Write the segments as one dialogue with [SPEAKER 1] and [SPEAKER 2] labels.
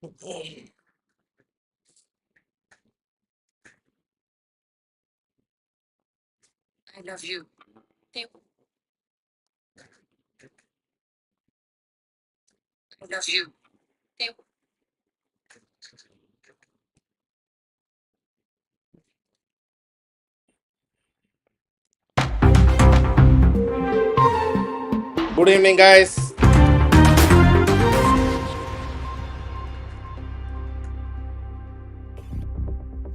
[SPEAKER 1] I love you. I love you.
[SPEAKER 2] Good evening, guys.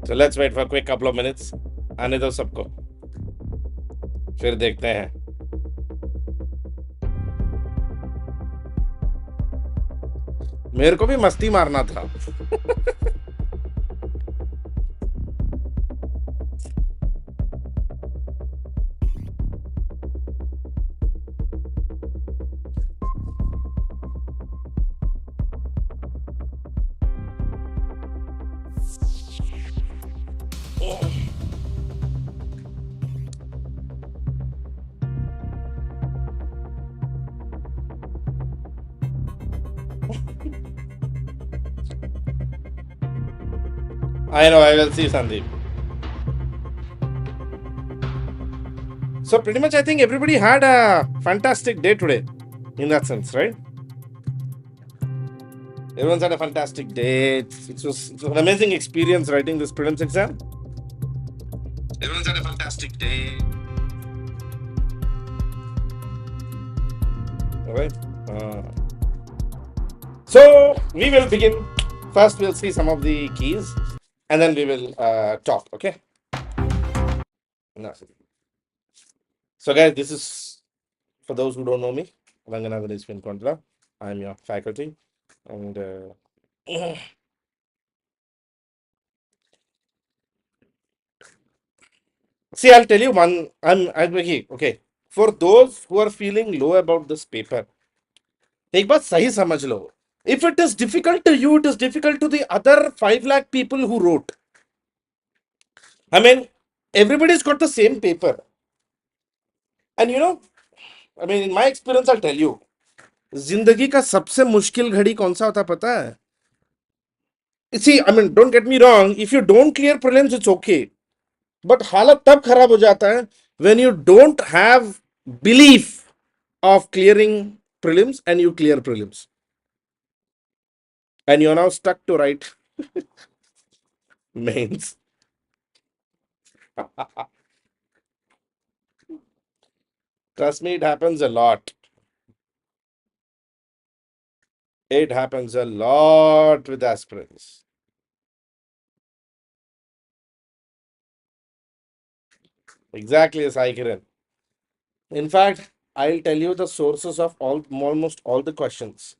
[SPEAKER 2] So let's wait for a quick couple of minutes. आने दो सबको, फिर देखते हैं. मेरे को भी मस्ती मारना था. I know, I will see Sandeep. So pretty much I think everybody had a fantastic day today, in that sense, right? Everyone's had a fantastic day. It was an amazing experience writing this prelims exam. Everyone's had a fantastic day. All right. So we will begin. First, we'll see some of the keys, and then we will talk. Okay. So, guys, this is for those who don't know me. Ranganathan is Fin Contra. I'm your faculty, and see, I'll tell you one. I'm okay. For those who are feeling low about this paper, एक बात सही समझ लो. If it is difficult to you, it is difficult to the other 5 lakh people who wrote. I mean, everybody's got the same paper. And you know, I mean, in my experience, I'll tell you, जिंदगी का सबसे मुश्किल घड़ी कौन सा होता पता है? See, I mean, don't get me wrong. If you don't clear prelims, it's okay. But हालत तब खराब हो जाता है when you don't have belief of clearing prelims and you clear prelims. And you're now stuck to write mains. Trust me, it happens a lot. It happens a lot with aspirants. Exactly as I can. In fact, I'll tell you the sources of almost all the questions.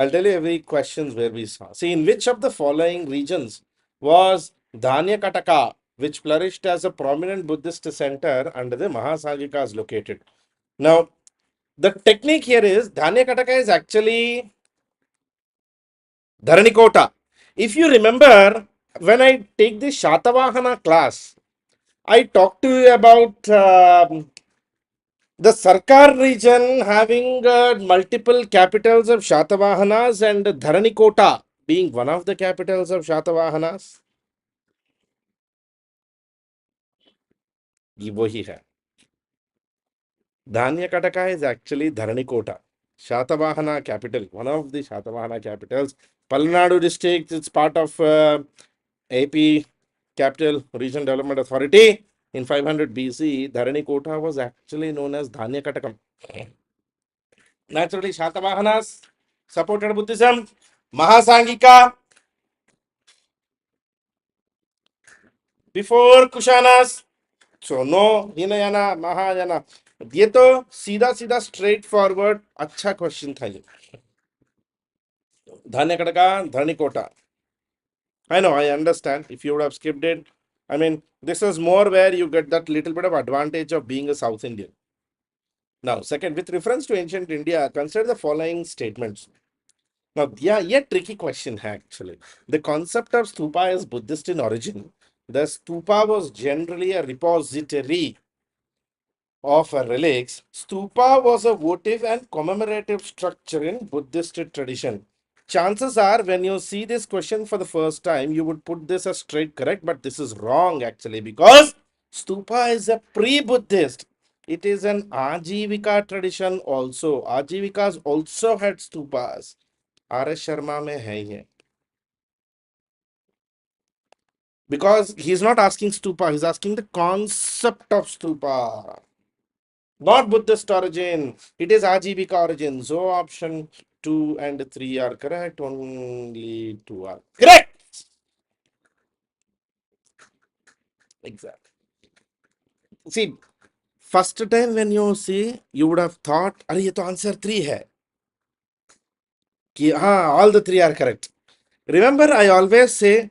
[SPEAKER 2] I'll tell you every questions where we saw. See, in which of the following regions was Dhanya Kataka, which flourished as a prominent Buddhist center under the Mahasangikas located? Now, the technique here is Dhanya Kataka is actually Dharanikota. If you remember, when I take the Shatavahana class, I talked to you about the Sarkar region having multiple capitals of Shatavahanas and Dharanikota being one of the capitals of Shatavahanas. ये वही है. Dhanyakataka is actually Dharanikota, Shatavahana capital, one of the Shatavahana capitals. Palnadu district, it's part of AP Capital Region Development Authority. In 500 BC, Dharanikota was actually known as Dhanyakatakam. Naturally, Shatavahanas supported Buddhism. Mahasangika before Kushanas. So no Hinayana, Mahayana. ये तो सीधा सीधा straight forward अच्छा question था ये. Dhanyakataka, Dhanikota. I know, I understand. If you would have skipped it, I mean, this is more where you get that little bit of advantage of being a South Indian. Now, second, with reference to ancient India, consider the following statements. Now, yeah, tricky question actually. The concept of stupa is Buddhist in origin. The stupa was generally a repository of relics, stupa was a votive and commemorative structure in Buddhist tradition. Chances are, when you see this question for the first time, you would put this as straight correct, but this is wrong actually because stupa is a pre-Buddhist. It is an Ajivika tradition also. Ajivikas also had stupas. R.S. Sharma में है ये. Because he's not asking stupa, he's asking the concept of stupa. Not Buddhist origin. It is Ajivika origin. So option 2 and 3 are correct. Only 2 are correct. Exactly. See, first time when you see, you would have thought, अरे ये तो answer 3 है. कि हाँ, all the 3 are correct. Remember, I always say,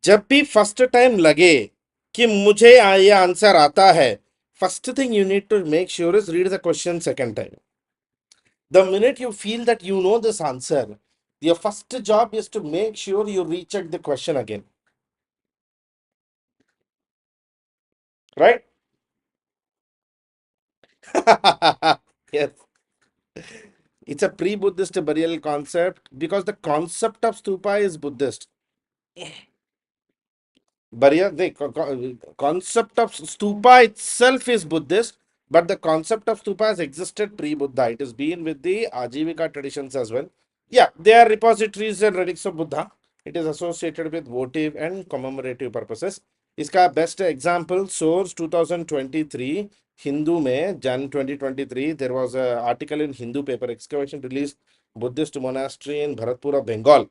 [SPEAKER 2] जब भी first time लगे कि मुझे ये answer आता है, first thing you need to make sure is read the question second time. The minute you feel that you know this answer, your first job is to make sure you recheck the question again. Right? Yes. It's a pre Buddhist burial concept because the concept of stupa is Buddhist. The concept of stupa itself is Buddhist, but the concept of stupa has existed pre-Buddha. It has been with the Ajivika traditions as well. Yeah, they are repositories and relics of Buddha. It is associated with votive and commemorative purposes. इसका best example source 2023 Hindu में Jan 2023 there was an article in Hindu paper excavation released Buddhist monastery in Bharatpura Bengal.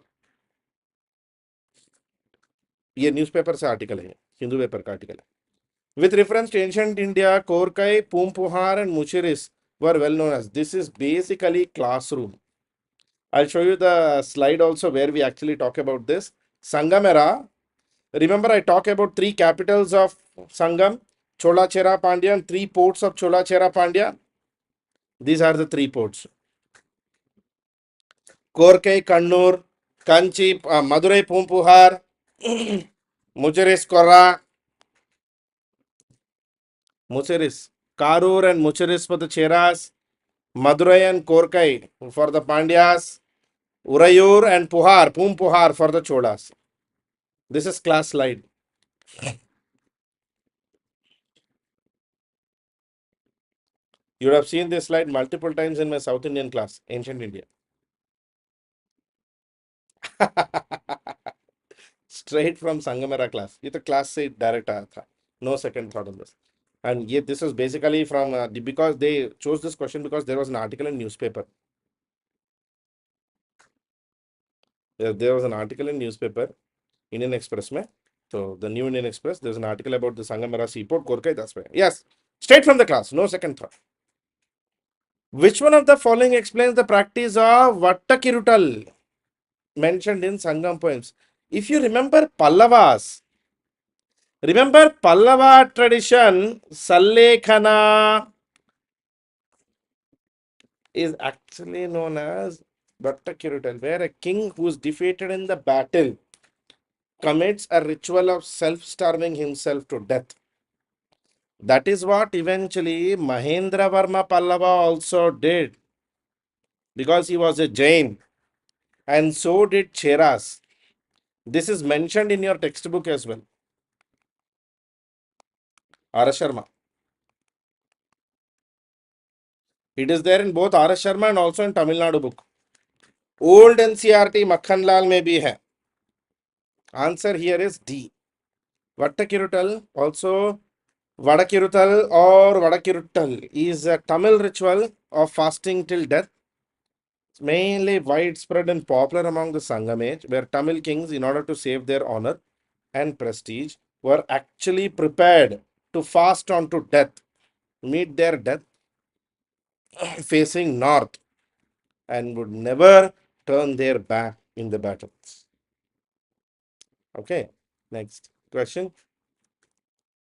[SPEAKER 2] ये newspaper से article है Hindu paper का article है. With reference to ancient India, Korkai, Pumpuhar, and Muchiris were well known as. This is basically classroom. I'll show you the slide also where we actually talk about this. Sangam era. Remember, I talk about 3 capitals of Sangam, Chola Chera Pandya, and 3 ports of Chola Chera Pandya. These are the 3 ports. Korkai, Kannur, Kanchi, Madurai, Pumpuhar, Muchiris, Korra, Muchiris, Karur, and Muchiris for the Cheras. Madurai and Korkai for the Pandyas, Urayur and Puhar, Pumpuhar for the Cholas. This is class slide. You would have seen this slide multiple times in my South Indian class, Ancient India. Straight from Sangamera class. ये तो class से direct आया था. No second thought on this. And yet this was basically from because they chose this question because there was an article in newspaper. There was an article in newspaper, Indian Express में. So the New Indian Express, there's an article about the Sangamera seaport, Korkai, that's why. Yes, straight from the class, no second thought. Which one of the following explains the practice of Vattakirutal mentioned in Sangam poems? If you remember Pallavas, remember Pallava tradition, Sallekhana is actually known as Vattakirutal, where a king who is defeated in the battle commits a ritual of self-starving himself to death. That is what eventually Mahendra Varma Pallava also did because he was a Jain, and so did Cheras. This is mentioned in your textbook as well. R.S. Sharma. It is there in both R.S. Sharma and also in Tamil Nadu book. Old NCRT Makhan Lal में भी है. Answer here is D. Vattakirutal, also Vadakirutal or Vadakiruttal, is a Tamil ritual of fasting till death. It's mainly widespread and popular among the Sangam age, where Tamil kings, in order to save their honor and prestige, were actually prepared to fast on to death, meet their death facing north, and would never turn their back in the battles. Okay, next question.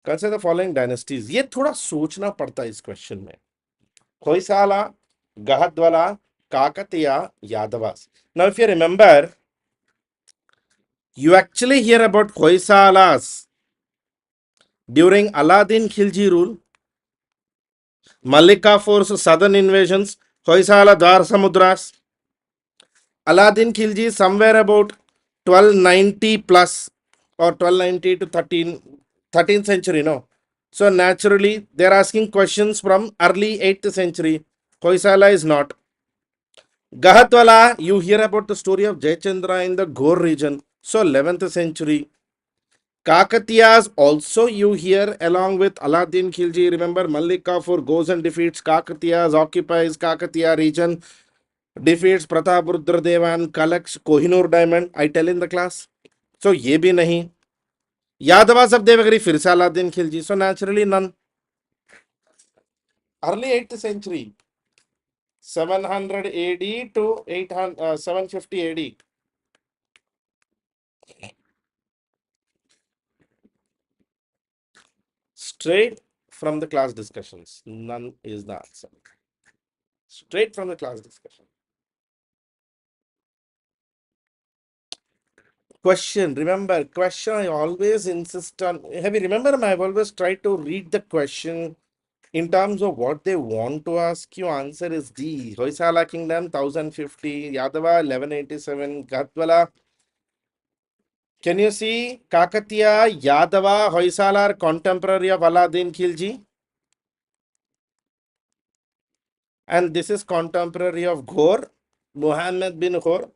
[SPEAKER 2] Consider the following dynasties. ये थोड़ा सोचना पड़ता है इस question में. Hoysala, Gahadwala, Kakatiya, Yadavas. Now, if you remember, you actually hear about Hoysalas during Aladdin Khilji rule. Malika force southern invasions. Hoysala Dar Samudras. Aladdin Khilji somewhere about 1290 plus or 1290 to 13th century, no. So naturally, they're asking questions from early 8th century. Hoysala is not. Gahatwala, you hear about the story of Jayachandra in the Ghor region. So 11th century. Kakatiyas also you hear along with Aladdin Khilji. Remember, Malik Kafur goes and defeats Kakatiyas, occupies Kakatiya region, defeats Pratap Rudradevan, collects Kohinoor diamond. I tell in the class. So ये भी नहीं. Yadavas of Devagiri फिर से Aladdin Khilji. So naturally none. Early 8th century, 700 AD to 800, 750 AD. Straight from the class discussions. None is the answer. Straight from the class discussion. Question. Remember, question I always insist on. Have you remember? I've always tried to read the question in terms of what they want to ask you. Answer is D. Hoysala Kingdom 1050, Yadava 1187, Gatwala. Can you see Kakatiya, Yadava, Hoysala are contemporary of Aladdin Khilji? And this is contemporary of Ghor, Muhammad bin Ghor.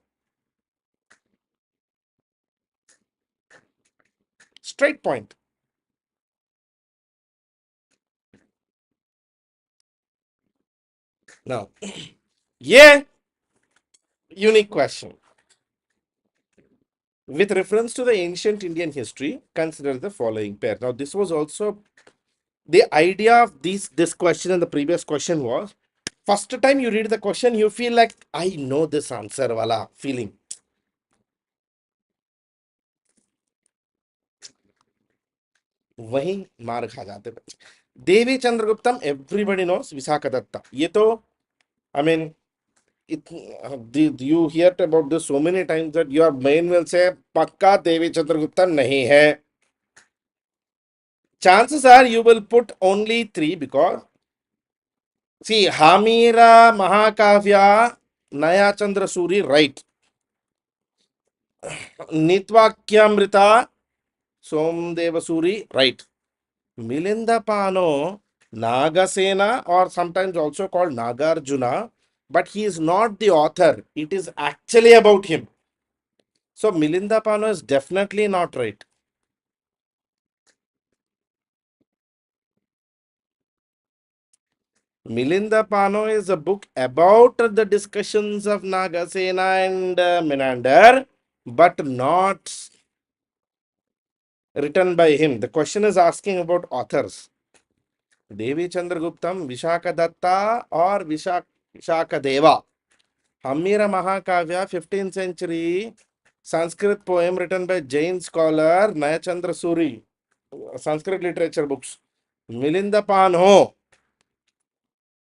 [SPEAKER 2] Straight point. Now, yeah, unique question. With reference to the ancient Indian history, consider the following pair. Now, this was also the idea of this question and the previous question was first time you read the question, you feel like I know this answer, wala feeling. वही मार खा जाते देवी चंद्रगुप्तम everybody knows विशाखदत्ता ये तो I mean you hear about this so many times that your brain will say पक्का देवी चंद्रगुप्ता नहीं है. Chances are you will put only 3 because see Hamira Mahakavya Naya Chandra Suri right. Nitwakyamrita Somdeva Suri right. Milinda Pano Nagasena or sometimes also called Nagarjuna, but he is not the author. It is actually about him. So Milinda Pano is definitely not right. Milinda Pano is a book about the discussions of Nagasena and Menander, but not written by him. The question is asking about authors. Devi Chandraguptam, Vishaka Datta, or Vishaka Deva. Hamira Mahakavya, 15th century Sanskrit poem written by Jain scholar Nayachandra Suri. Sanskrit literature books. Milinda Panho.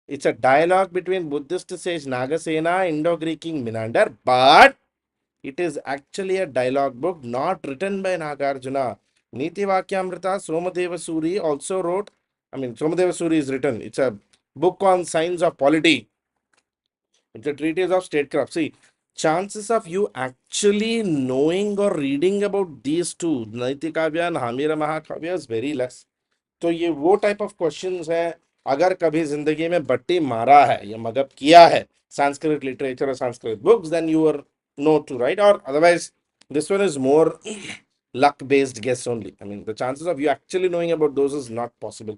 [SPEAKER 2] It's a dialogue between Buddhist sage Nagasena, Indo-Greek king Menander, but it is actually a dialogue book not written by Nagarjuna. Niti Vakyamrita, Somadeva Suri also wrote. I mean, Somadeva Suri is written. It's a book on science of polity. It's a treatise of statecraft. See, chances of you actually knowing or reading about these two, Naiti Kavya and Hamira Mahakavya, is very less. तो ये वो type of questions है. अगर कभी जिंदगी में बट्टी मारा है या मगब किया है संस्कृत लिटरेचर और Sanskrit books, then you are no to write, और otherwise this one is more luck based guess only. I mean, the chances of you actually knowing about those is not possible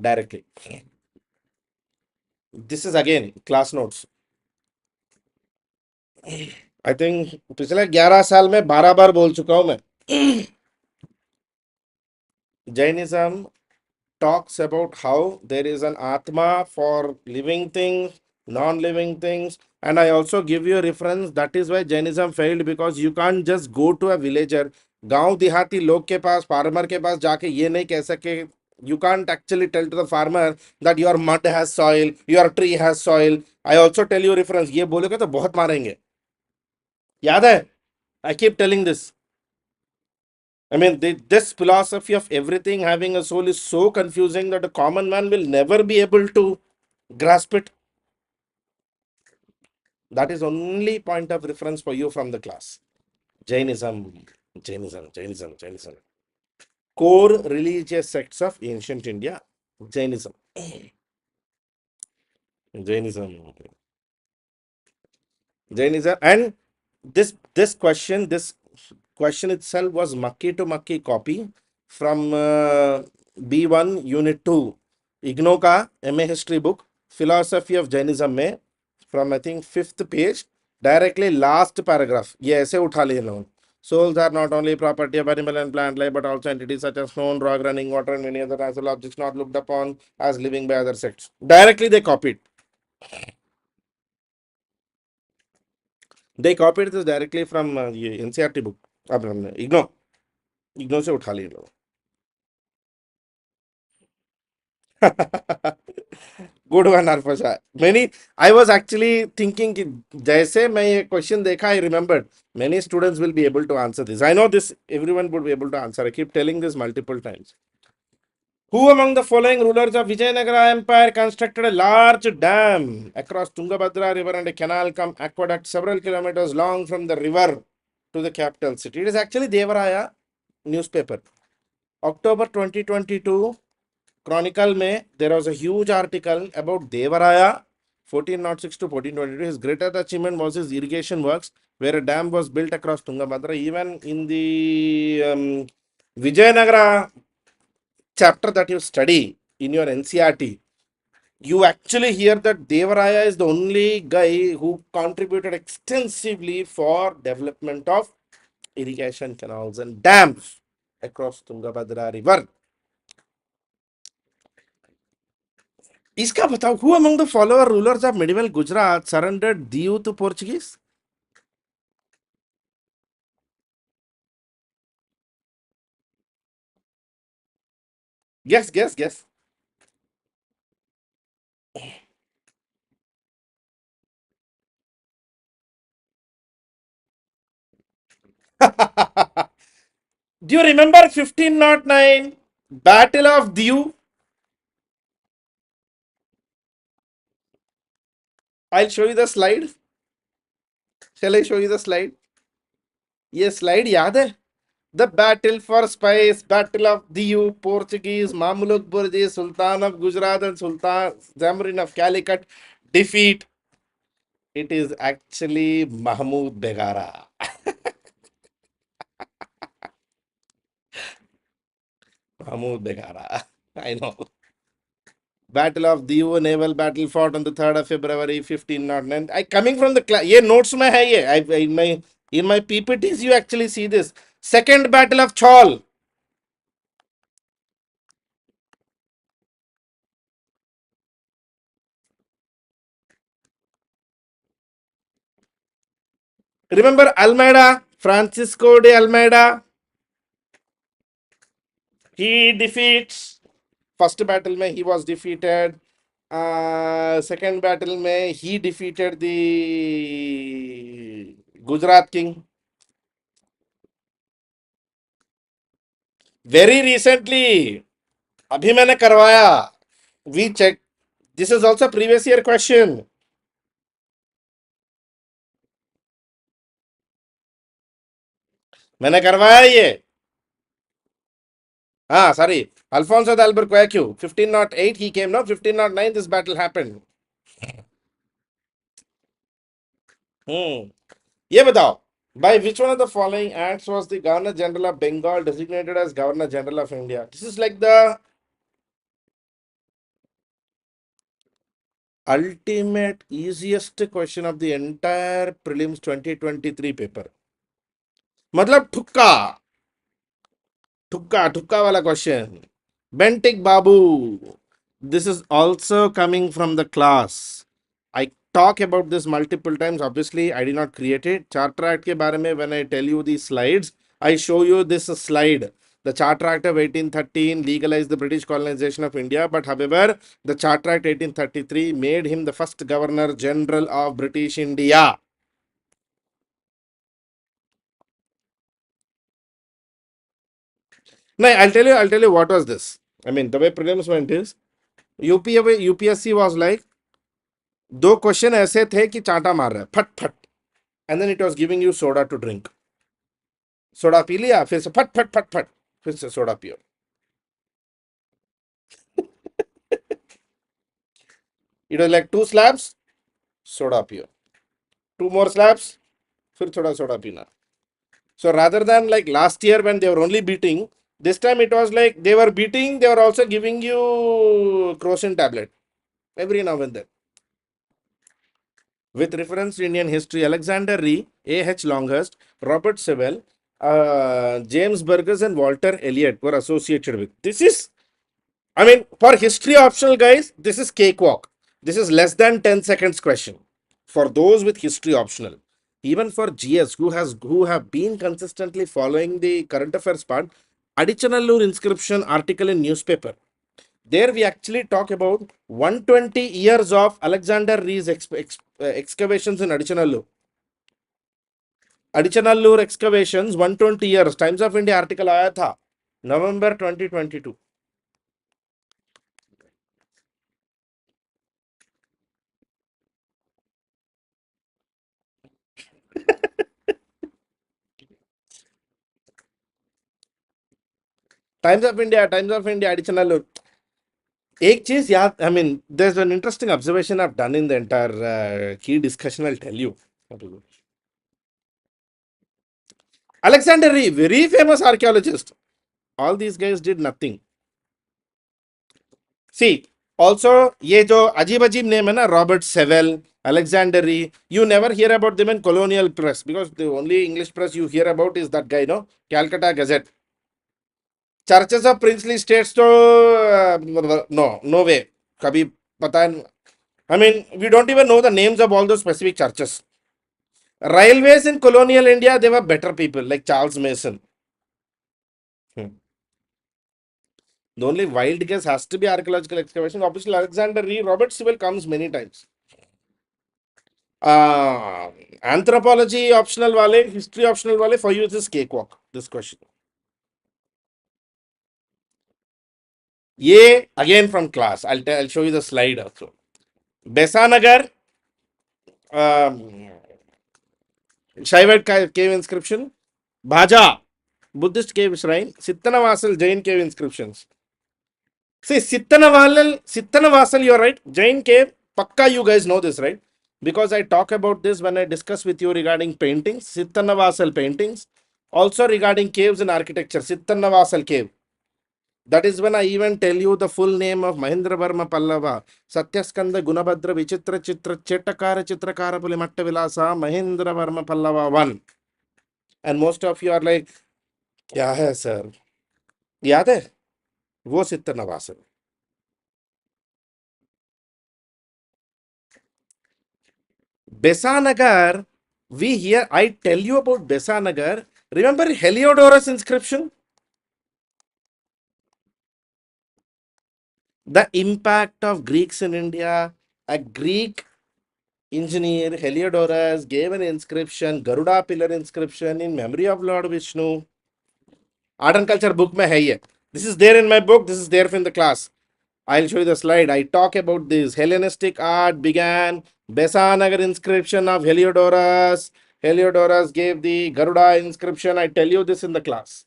[SPEAKER 2] directly. This is again class notes. I think पिछले 11 साल में 12 बार बोल चुका हूं मैं. Jainism talks about how there is an Atma for living things, non-living things. And I also give you a reference. That is why Jainism failed, because you can't just go to a villager. गांव देहाती लोग के पास, farmer के पास जाके ये नहीं कह सके. You can't actually tell to the farmer that your mud has soil, your tree has soil. I also tell you reference. ये बोलोगे तो बहुत मारेंगे. याद है? I keep telling this. I mean, this philosophy of everything having a soul is so confusing that a common man will never be able to Grasp it. That is only point of reference for you from the class. Jainism, Jainism. Core religious sects of ancient India, Jainism. Jainism. Jainism. And this question itself was Makki to Makki copy from B1 Unit 2. IGNO का MA History book, Philosophy of Jainism में from I think 5th page, directly last paragraph. ये ऐसे उठा लिए लोग. Souls are not only property of animal and plant life, but also entities such as stone, rock, running water, and many other natural objects not looked upon as living by other sects. Directly they copied. They copied this directly from ये NCRT book. अब इग्नो से उठा लिए लोग. Good one हरफशा. Many I was actually thinking कि जैसे मैं ये क्वेश्चन देखा I remembered many students will be able to answer this. I know this everyone would be able to answer. I keep telling this multiple times. Who among the following rulers of Vijayanagara Empire constructed a large dam across Tungabhadra River and a canal come aqueduct several kilometers long from the river to the capital city? It is actually Devaraya newspaper. October 2022, Chronicle में there was a huge article about Devaraya 1406 to 1422. His greatest achievement was his irrigation works, where a dam was built across Tungabhadra. Even in the Vijayanagara chapter that you study in your NCRT, you actually hear that Devaraya is the only guy who contributed extensively for development of irrigation canals and dams across Tungabhadra river. इसका बताओ, who among the follower rulers of medieval Gujarat surrendered Diu to Portuguese? Guess. Do you remember 1509 Battle of Diu? I'll show you the slide. Shall I show you the slide? ये slide याद है? The battle for spice, Battle of Diu, Portuguese, Mamluk Burji, Sultan of Gujarat and Sultan Zamrin of Calicut defeat. It is actually Mahmud Begara. Mahmud Begara. I know. Battle of Diu naval battle fought on the 3rd of February 1509. I coming from the class. ये notes में है ये. In my PPTs you actually see this. Second battle of Chaul. Remember Almeida, Francisco de Almeida. He defeats. First battle में he was defeated. Second battle में he defeated the Gujarat king. Very recently, अभी मैंने करवाया. We check. This is also previous year question. मैंने करवाया ये. हाँ, sorry. Alfonso de Albuquerque. 1508 he came. No, 1509 this battle happened. ये बताओ. By which one of the following acts was the Governor General of Bengal designated as Governor General of India? This is like the ultimate easiest question of the entire prelims 2023 paper. मतलब ठुक्का वाला question. Bentik Babu. This is also coming from the class. I talk about this multiple times. Obviously, I did not create it. Charter Act के बारे में when I tell you these slides, I show you this slide. The Charter Act of 1813 legalized the British colonization of India, but however, the Charter Act 1833 made him the first Governor General of British India. No, I'll tell you what was this. I mean, the way prelims went is UPSC was like दो question ऐसे थे कि चांटा मार रहा है फट फट, and then it was giving you soda to drink. Soda पी लिया, फिर से फट फट फट फट, फिर से सोडा पियो. It was like two slabs, soda पियो, टू मोर स्लैब्स, फिर थोड़ा सोडा पीना. So rather than like last year when they were only beating, this time it was like they were beating, they were also giving you crocin tablet every now and then. With reference to Indian history, Alexander Ree, A.H. Longhurst, Robert Sewell, James Burgess, and Walter Elliot were associated with. This is, I mean, for history optional guys, this is cakewalk. This is less than 10 seconds question for those with history optional. Even for GS who have been consistently following the current affairs part, Adichanallur inscription article in newspaper. There we actually talk about 120 years of Alexander Ree's excavations in Adichanallur. Adichanallur excavations 120 years. Times of India article आया था November 2022. Times of India Adichanallur. एक चीज याद, I mean, there's an interesting observation I've done in the entire key discussion. I'll tell you. Alexander Ree, very famous archaeologist. All these guys did nothing. See, also ये जो अजीब अजीब name है ना, Robert Sewell, Alexander Ree, you never hear about them in colonial press because the only English press you hear about is that guy, no, Calcutta Gazette. Churches of princely states तो no way, कभी पता है. I mean, we don't even know the names of all those specific churches. Railways in colonial India, they were better people like Charles Mason. Hmm. The only wild guess has to be archaeological excavation. Obviously, Alexander Ree, Robert Sewell comes many times. Uh, Anthropology optional wale, history optional wale, for you it is cakewalk. This question. Ye again from class. I'll show you the slide also. Besanagar, um, Shaivat cave inscription. Bhaja, Buddhist cave shrine. Sittanavasal Jain cave inscriptions. See, Sittanavasal, you're right. Jain cave, Pakka, you guys know this, right? Because I talk about this when I discuss with you regarding paintings, Sittanavasal paintings, also regarding caves and architecture, Sittanavasal cave. That is when I even tell you the full name of Mahindra Varma Pallava, Satyaskanda Gunabhadra Vichitra Chitra Chetakara Chitrakara Pulimatta Vilasa, Mahindra Varma Pallava 1. And most of you are like, क्या है sir, याद है वो Sittanavasal. Besanagar, we hear, I tell you about Besanagar. Remember Heliodorus inscription? The impact of Greeks in India. A Greek engineer, Heliodorus, gave an inscription, Garuda pillar inscription in memory of Lord Vishnu. Art and culture book mein hai ye. This is there in my book, this is there in the class. I'll show you the slide. I talk about this. Hellenistic art began. Besanagar inscription of Heliodorus. Heliodorus gave the Garuda inscription. I tell you this in the class.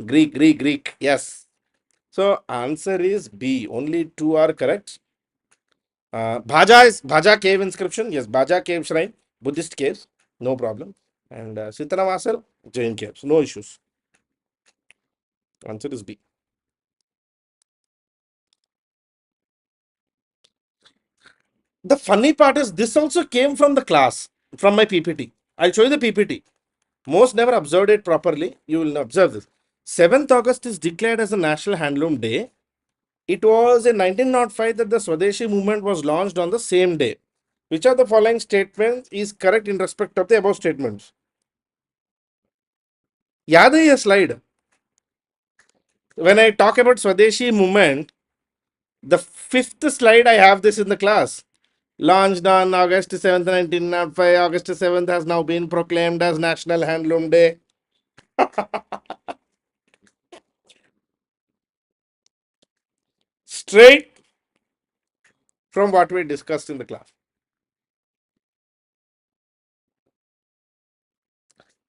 [SPEAKER 2] Greek, Greek, Greek. Yes. So answer is B. Only two are correct. Bhaja is Bhaja cave inscription. Yes, Bhaja cave shrine. Buddhist caves. No problem. And Sittanavasal, Jain caves. No issues. Answer is B. The funny part is this also came from the class, from my PPT. I'll show you the PPT. Most never observed it properly. You will observe this. 7th August is declared as a National Handloom Day. It was in 1905 that the Swadeshi movement was launched on the same day. Which of the following statements is correct in respect of the above statements? याद है ये slide? When I talk about Swadeshi movement, the 5th slide I have this in the class. Launched on August 7th, 1905. August 7th has now been proclaimed as National Handloom Day. Straight from what we discussed in the class.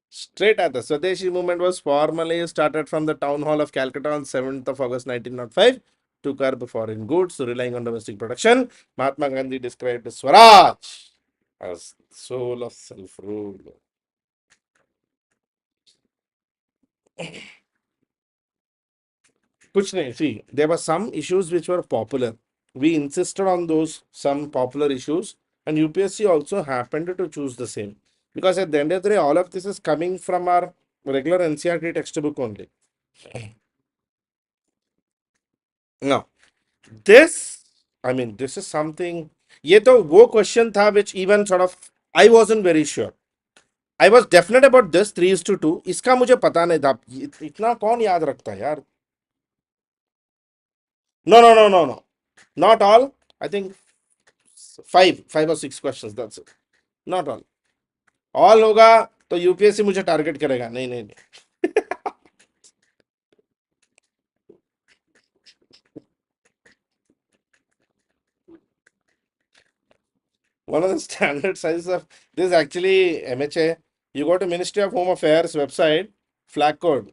[SPEAKER 2] Straight at the Swadeshi movement was formally started from the town hall of Calcutta on 7th of August 1905 to curb foreign goods, relying on domestic production. Mahatma Gandhi described Swaraj as soul of self-rule. कुछ नहीं, see, there were some issues which were popular. We insisted on those some popular issues, and UPSC also happened to choose the same. Because at the end of the day, all of this is coming from our regular NCRT textbook only. No, this, I mean, this is something. ये तो वो question था which even sort of I wasn't very sure. I was definite about this 3:2. इसका मुझे पता नहीं था. इतना कौन याद रखता है यार? No, no, no, no, no. Not all. I think five or six questions. That's it. Not all. All होगा तो यूपीएससी मुझे टारगेट करेगा. नहीं नहीं नहीं. One of the standard sizes of this actually MHA. You go to Ministry of Home Affairs website, flag code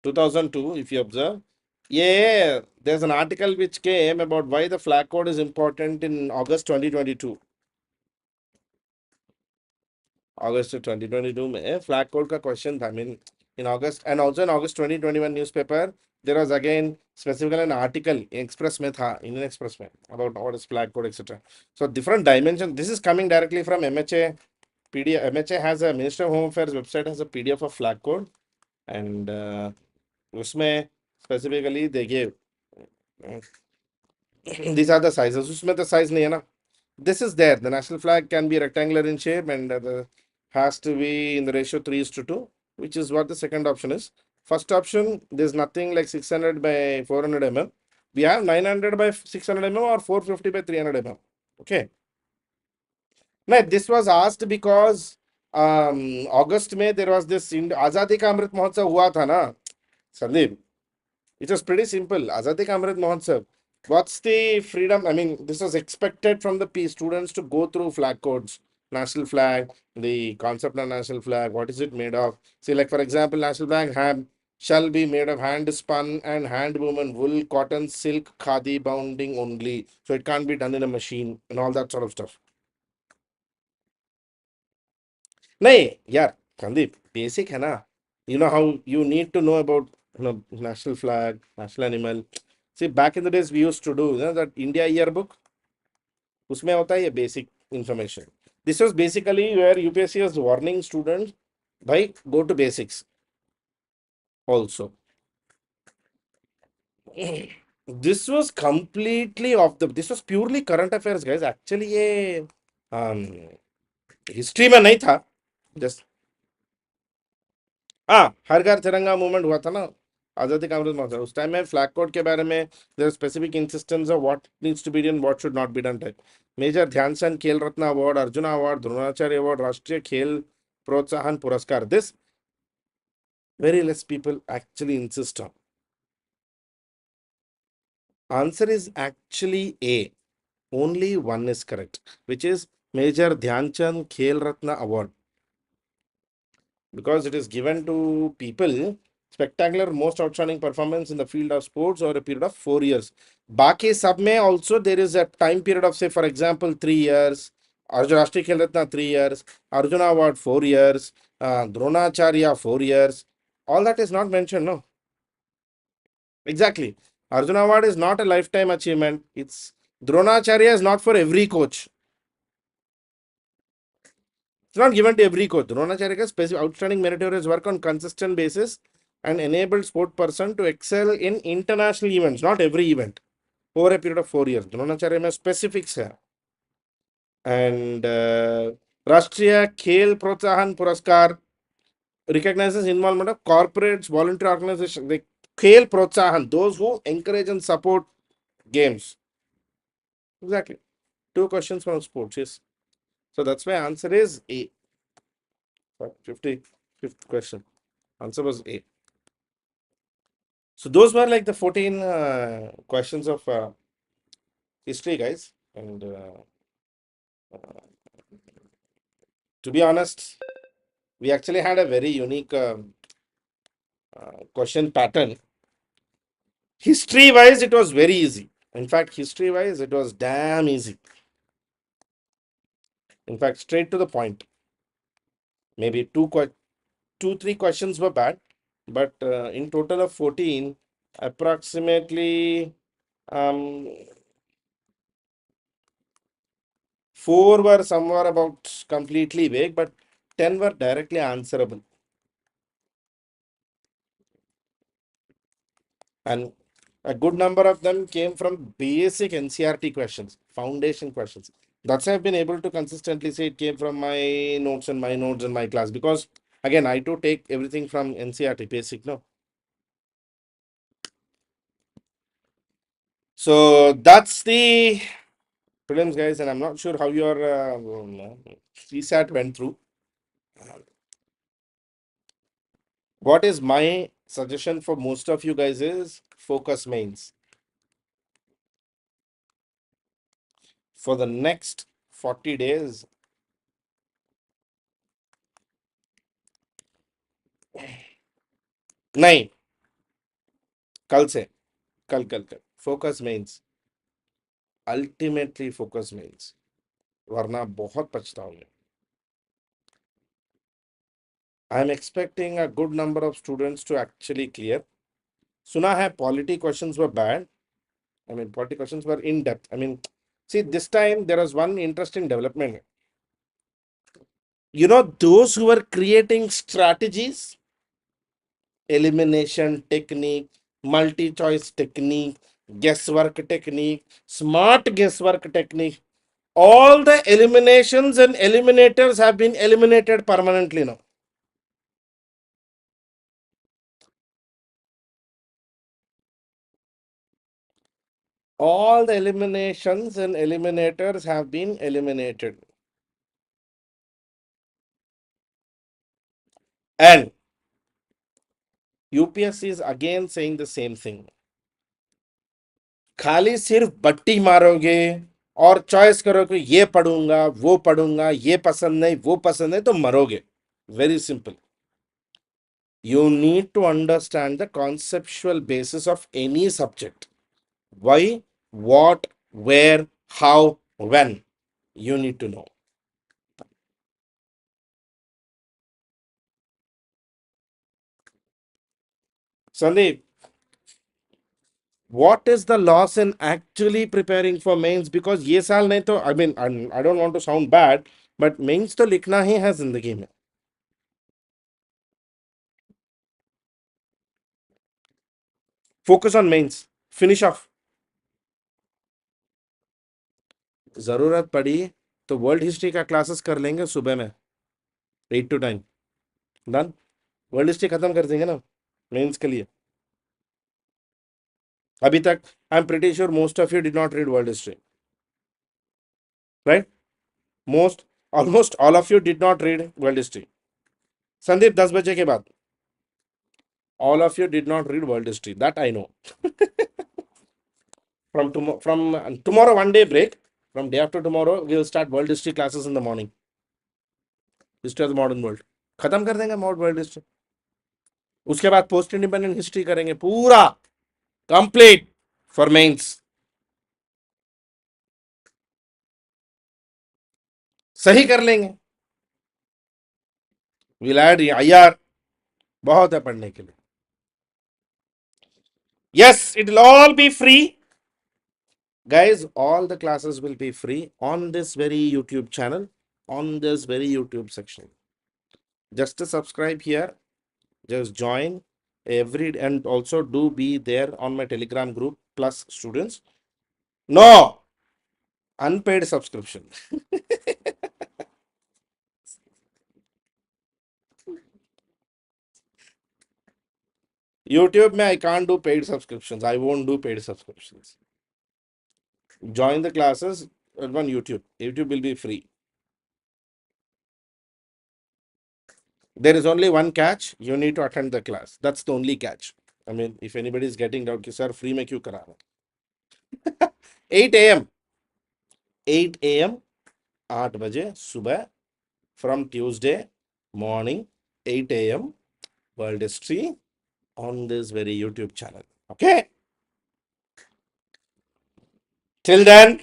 [SPEAKER 2] 2002. If you observe, yeah, there's an article which came about why the flag code is important in August 2022. August 2022 में flag code का question था. I mean, in August, and also in August 2021 newspaper, there was again specifically an article in Express में था, Indian Express में, about what is flag code, etc. So different dimension. This is coming directly from MHA PDF. MHA has a Minister of Home Affairs website has a PDF of flag code, and उसमें specifically they gave these are the sizes. उसमें तो size नहीं है ना. This is there. The national flag can be rectangular in shape and has to be in the ratio 3:2, which is what the second option is. First option, there's nothing like 600 by 400 mm. We have 900 by 600 mm or 450 by 300 mm. Okay. Now, this was asked because August May there was this Azadi Ka Amrit Mahotsav hua tha na, Sandeep. It was pretty simple. Azadi Ka Amrit Mahotsav. What's the freedom? I mean, this was expected from the students to go through flag codes, national flag, the concept of national flag, what is it made of? See, like for example, national flag shall be made of hand spun and hand woven wool, cotton, silk, khadi bounding only. So it can't be done in a machine and all that sort of stuff. नहीं यार Sandeep basic है ना. You know how you need to know about national flag, national animal. See, back in the days we used to do that India yearbook. उसमें होता है ये basic information. This was basically where UPSC was warning students, भाई go to basics also. This was completely off the. This was purely current affairs, guys. Actually ये history में नहीं था. Just हाँ, हर घर तिरंगा मूवमेंट हुआ था ना, आजादी का अमृत महोत्सव. उस टाइम में फ्लैग कोड के बारे में their specific insistence of what needs to be done, what should not be done type. Major Dhyanchand Khel Ratna award, Arjuna award, Dronacharya award, Rashtriya Khel Protsahan Puraskar. This very less people actually insist on. Answer is actually A. Only one is correct, which is Major Dhyanchand Khel Ratna Award. Because it is given to people spectacular most outstanding performance in the field of sports over a period of 4 years. Baki sab mein also there is a time period of say for example 3 years, Arjun Rashtriya Khel Ratna 3 years, Arjuna Award 4 years, Dronacharya 4 years. All that is not mentioned, no. Exactly. Arjuna Award is not a lifetime achievement. It's Dronacharya is not for every coach. It's not given to every coach. Dronacharya specific outstanding meritorious work on consistent basis and enabled sport person to excel in international events, not every event, over a period of 4 years. Dronacharya में specifics है. And Rashtriya Khel Protsahan Puraskar recognizes involvement of corporates, voluntary organizations. The Khel Protsahan, those who encourage and support games. Exactly. Two questions from sports, yes. So that's why answer is A. 55th question. Answer was A. So those were like the 14 questions of history, guys. And to be honest, we actually had a very unique question pattern. History wise, it was very easy. In fact, history wise, it was damn easy. In fact, straight to the point. Maybe two, three questions were bad, but in total of 14, approximately um, four were somewhere about completely vague, but 10 were directly answerable. And a good number of them came from basic NCRT questions, foundation questions. That's why I've been able to consistently say it came from my notes and my class. Because again, I too take everything from NCRT basic, no. So that's the prelims, guys, and I'm not sure how your CSAT went through. What is my suggestion for most of you guys is focus mains. For the next 40 days, नहीं कल से कल focus mains, ultimately focus mains, वरना बहुत पछताओगे. I'm expecting a good number of students to actually clear. सुना है polity questions were bad. I mean, polity questions were in depth. I mean, see, this time there was one interesting development. You know, those who were creating strategies, elimination technique, multi choice technique, guesswork technique, smart guesswork technique, all the eliminations and eliminators have been eliminated permanently now. All the eliminations and eliminators have been eliminated. And UPSC is again saying the same thing. खाली सिर्फ बट्टी मारोगे और choice करोगे ये पढ़ूंगा ये पसंद नहीं वो पसंद नहीं तो मरोगे. Very simple. You need to understand the conceptual basis of any subject. Why, what, where, how, when. You need to know. Sandeep, what is the loss in actually preparing for mains? Because ये साल नहीं तो, I mean, I don't want to sound bad, but mains तो लिखना ही है जिंदगी में. Focus on mains. Finish off. जरूरत पड़ी तो वर्ल्ड हिस्ट्री का क्लासेस कर लेंगे सुबह में 8 to 9. डन. वर्ल्ड हिस्ट्री खत्म कर देंगे ना मेंस के लिए. अभी तक I am pretty sure most of you did not read world history, right? Most almost all of you did not read world history. Sandeep 10 बजे के बाद all of you did not read world history, that I know. From tomorrow, one day break. From day after tomorrow we will start world history classes in the morning. History of the modern world खत्म कर देंगे modern world history. उसके बाद post independent history करेंगे पूरा complete for mains. सही कर लेंगे. Will add IR. बहुत है पढ़ने के लिए. Yes, it will all be free. Guys, all the classes will be free on this very YouTube channel, on this very YouTube section. Just to subscribe here, just join every, and also do be there on my Telegram group plus students. No, unpaid subscription. YouTube I can't do paid subscriptions. I won't do paid subscriptions. Join the classes on YouTube. YouTube will be free. There is only one catch. You need to attend the class. That's the only catch. I mean, if anybody is getting doubt, कि sir free में क्यों करा रहे हैं? 8 a.m. 8 a.m. 8 बजे सुबह from Tuesday morning 8 a.m. World History on this very YouTube channel. Okay. Till then,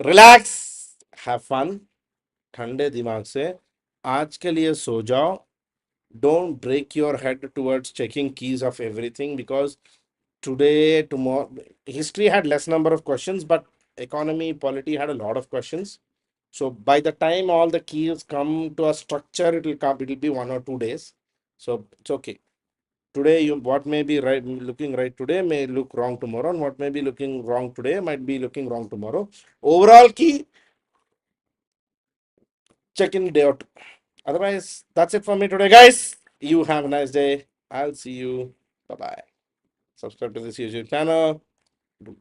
[SPEAKER 2] relax, have fun. ठंडे दिमाग से आज के लिए सो जाओ. Don't break your head towards checking keys of everything, because today, tomorrow, history had less number of questions, but economy, polity had a lot of questions. So by the time all the keys come to a structure, it will be 1 or 2 days. So it's okay. Today, you what may be right looking right today may look wrong tomorrow, and what may be looking wrong today might be looking wrong tomorrow. Overall key, check in day or two. Otherwise, that's it for me today, guys. You have a nice day. I'll see you. Bye bye. Subscribe to this YouTube channel.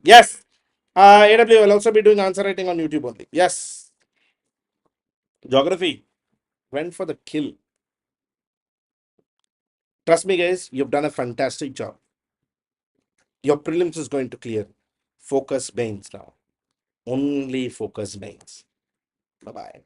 [SPEAKER 2] Yes. AW will also be doing answer writing on YouTube only. Yes. Geography went for the kill. Trust me, guys, you've done a fantastic job. Your prelims is going to clear. Focus mains now. Only focus mains. Bye bye.